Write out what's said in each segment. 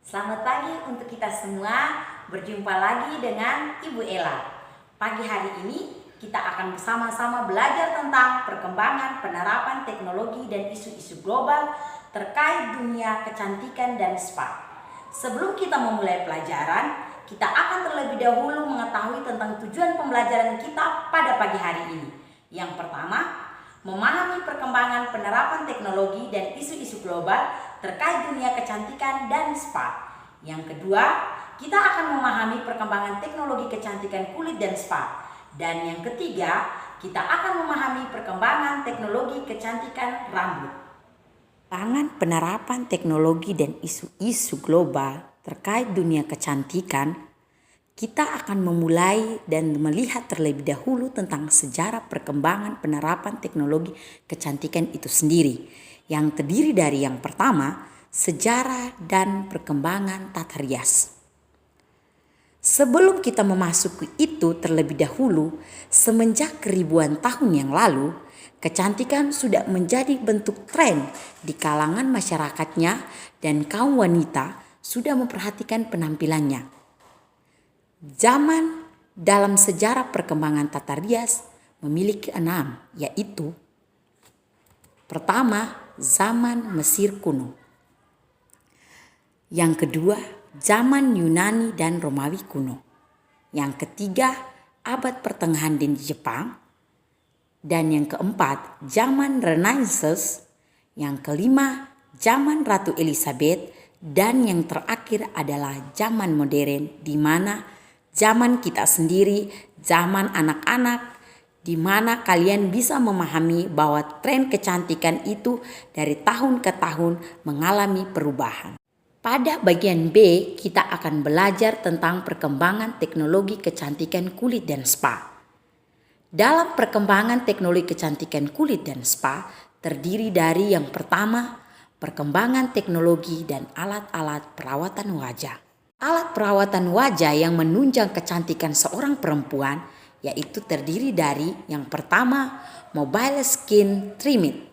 Selamat pagi untuk kita semua. Berjumpa lagi dengan Ibu Ella. Pagi hari ini kita akan bersama-sama belajar tentang perkembangan penerapan teknologi dan isu-isu global terkait dunia kecantikan dan spa. Sebelum kita memulai pelajaran, kita akan terlebih dahulu mengetahui tentang tujuan pembelajaran kita pada pagi hari ini. Yang pertama, memahami perkembangan penerapan teknologi dan isu-isu global terkait dunia kecantikan dan spa. Yang kedua, kita akan memahami perkembangan teknologi kecantikan kulit dan spa. Dan yang ketiga, kita akan memahami perkembangan teknologi kecantikan rambut. Perkembangan penerapan teknologi dan isu-isu global terkait dunia kecantikan, kita akan memulai dan melihat terlebih dahulu tentang sejarah perkembangan penerapan teknologi kecantikan itu sendiri, yang terdiri dari yang pertama, sejarah dan perkembangan tata rias. Sebelum kita memasuki itu terlebih dahulu, semenjak ribuan tahun yang lalu, kecantikan sudah menjadi bentuk tren di kalangan masyarakatnya dan kaum wanita sudah memperhatikan penampilannya. Zaman dalam sejarah perkembangan tata rias memiliki 6, yaitu pertama, zaman Mesir kuno. Yang kedua, zaman Yunani dan Romawi kuno. Yang ketiga, abad pertengahan di Jepang. Dan yang keempat, zaman Renaissance. Yang kelima, zaman Ratu Elizabeth. Dan yang terakhir adalah zaman modern, di mana zaman kita sendiri, zaman anak-anak, di mana kalian bisa memahami bahwa tren kecantikan itu dari tahun ke tahun mengalami perubahan. Pada bagian B, kita akan belajar tentang perkembangan teknologi kecantikan kulit dan spa. Dalam perkembangan teknologi kecantikan kulit dan spa, terdiri dari yang pertama, perkembangan teknologi dan alat-alat perawatan wajah. Alat perawatan wajah yang menunjang kecantikan seorang perempuan, yaitu terdiri dari yang pertama, mobile skin treatment.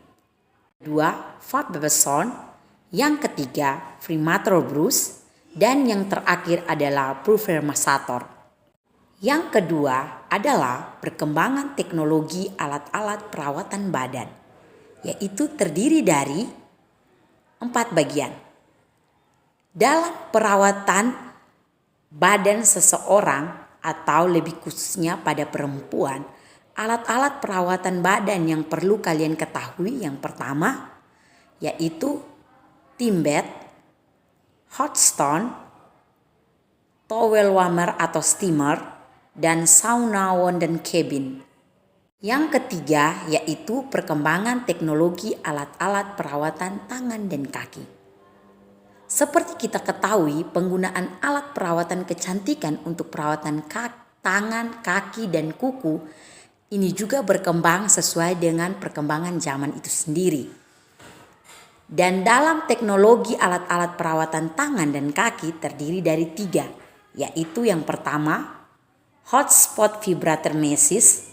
Kedua, fat Babson. Yang ketiga, Freemator Brush, dan yang terakhir adalah Pulverizator. Yang kedua adalah perkembangan teknologi alat-alat perawatan badan, yaitu terdiri dari 4 bagian. Dalam perawatan badan seseorang atau lebih khususnya pada perempuan, alat-alat perawatan badan yang perlu kalian ketahui yang pertama yaitu Timbet, hot stone, towel warmer atau steamer, dan sauna wonder cabin. Yang ketiga yaitu perkembangan teknologi alat-alat perawatan tangan dan kaki. Seperti kita ketahui, penggunaan alat perawatan kecantikan untuk perawatan tangan, kaki, dan kuku ini juga berkembang sesuai dengan perkembangan zaman itu sendiri. Dan dalam teknologi alat-alat perawatan tangan dan kaki terdiri dari 3, yaitu yang pertama, hot spot vibrator mesis,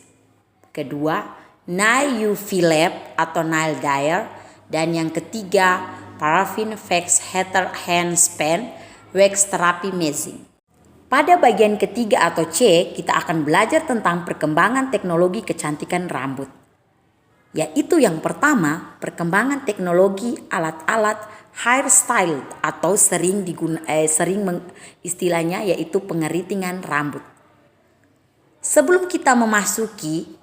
kedua, nail UV lamp atau nail dryer, dan yang ketiga, paraffin wax heater hand span wax therapy machine. Pada bagian ketiga atau C, kita akan belajar tentang perkembangan teknologi kecantikan rambut. Yaitu yang pertama, perkembangan teknologi alat-alat hairstyle atau istilahnya yaitu pengeritingan rambut. Sebelum kita memasuki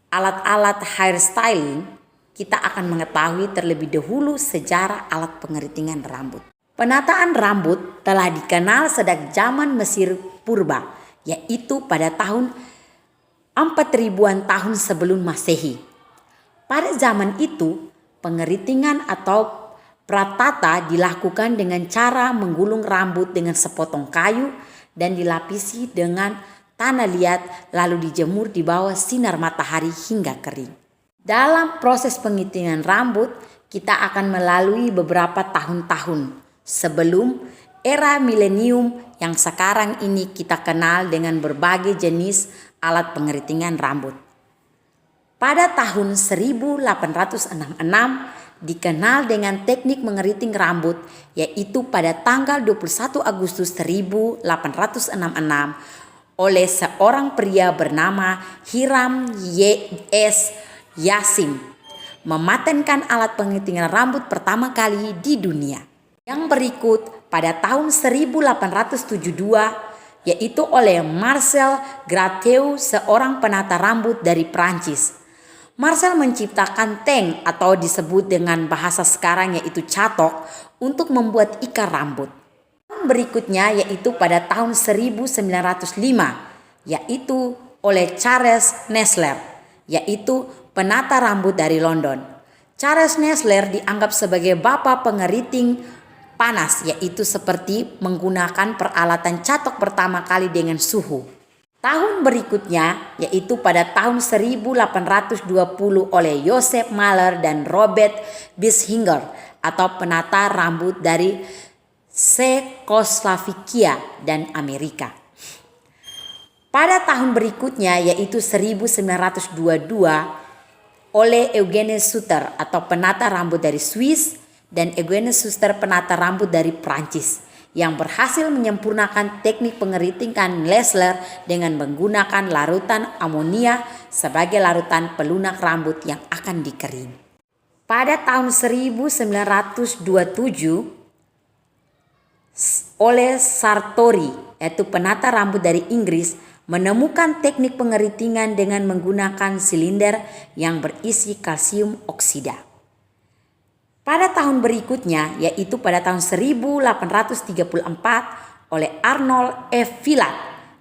alat-alat hairstyling, kita akan mengetahui terlebih dahulu sejarah alat pengeritingan rambut. Penataan rambut telah dikenal sejak zaman Mesir purba, yaitu pada tahun 4.000-an tahun sebelum Masehi. Pada zaman itu, pengeritingan atau pratata dilakukan dengan cara menggulung rambut dengan sepotong kayu dan dilapisi dengan tanah liat lalu dijemur di bawah sinar matahari hingga kering. Dalam proses pengeritingan rambut, kita akan melalui beberapa tahun-tahun sebelum era milenium yang sekarang ini kita kenal dengan berbagai jenis alat pengeritingan rambut. Pada tahun 1866 dikenal dengan teknik mengeriting rambut, yaitu pada tanggal 21 Agustus 1866 oleh seorang pria bernama Hiram Y.S. Yasin, mematenkan alat pengeritingan rambut pertama kali di dunia. Yang berikut pada tahun 1872 yaitu oleh Marcel Gratteau, seorang penata rambut dari Prancis. Marcel menciptakan teng atau disebut dengan bahasa sekarang yaitu catok untuk membuat ikat rambut. Tahun berikutnya yaitu pada tahun 1905 yaitu oleh Charles Nesler, yaitu penata rambut dari London. Charles Nesler dianggap sebagai bapak pengeriting panas, yaitu seperti menggunakan peralatan catok pertama kali dengan suhu. Tahun berikutnya yaitu pada tahun 1820 oleh Joseph Mahler dan Robert Bischinger atau penata rambut dari Cekoslovakia dan Amerika. Pada tahun berikutnya yaitu 1922 oleh Eugène Suter atau penata rambut dari Swiss dan Eugène Suster penata rambut dari Prancis yang berhasil menyempurnakan teknik pengeritingan laser dengan menggunakan larutan amonia sebagai larutan pelunak rambut yang akan dikering. Pada tahun 1927 oleh Sartori, yaitu penata rambut dari Inggris, menemukan teknik pengeritingan dengan menggunakan silinder yang berisi kalsium oksida. Pada tahun berikutnya yaitu pada tahun 1834 oleh Arnold F. Villac,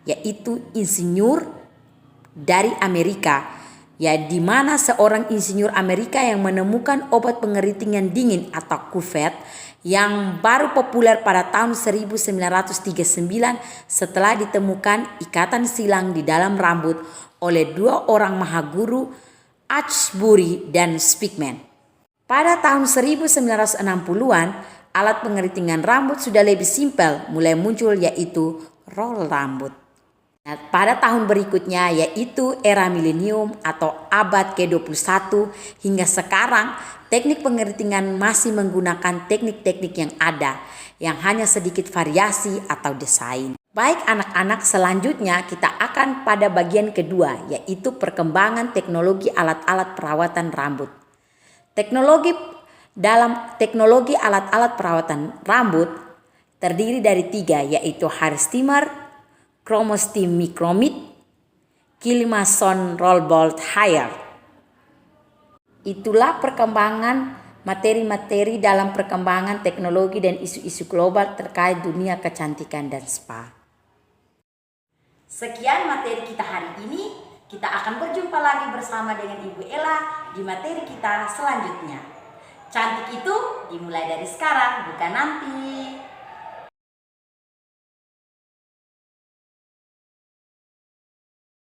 yaitu insinyur dari Amerika, di mana seorang insinyur Amerika yang menemukan obat pengeritingan dingin atau kuvet yang baru populer pada tahun 1939 setelah ditemukan ikatan silang di dalam rambut oleh dua orang mahaguru, Ashbury dan Speakman. Pada tahun 1960-an, alat pengeritingan rambut sudah lebih simpel mulai muncul, yaitu roll rambut. Nah, pada tahun berikutnya yaitu era milenium atau abad ke-21 hingga sekarang, teknik pengeritingan masih menggunakan teknik-teknik yang ada, yang hanya sedikit variasi atau desain. Baik anak-anak, selanjutnya kita akan pada bagian kedua, yaitu perkembangan teknologi alat-alat perawatan rambut. Teknologi alat-alat perawatan rambut terdiri dari 3, yaitu hair steamer, Chromostim Micromit, Kilmason Rollable Hair. Itulah perkembangan materi-materi dalam perkembangan teknologi dan isu-isu global terkait dunia kecantikan dan spa. Sekian materi kita hari ini. Kita akan berjumpa lagi bersama dengan Ibu Ella di materi kita selanjutnya. Cantik itu dimulai dari sekarang, bukan nanti.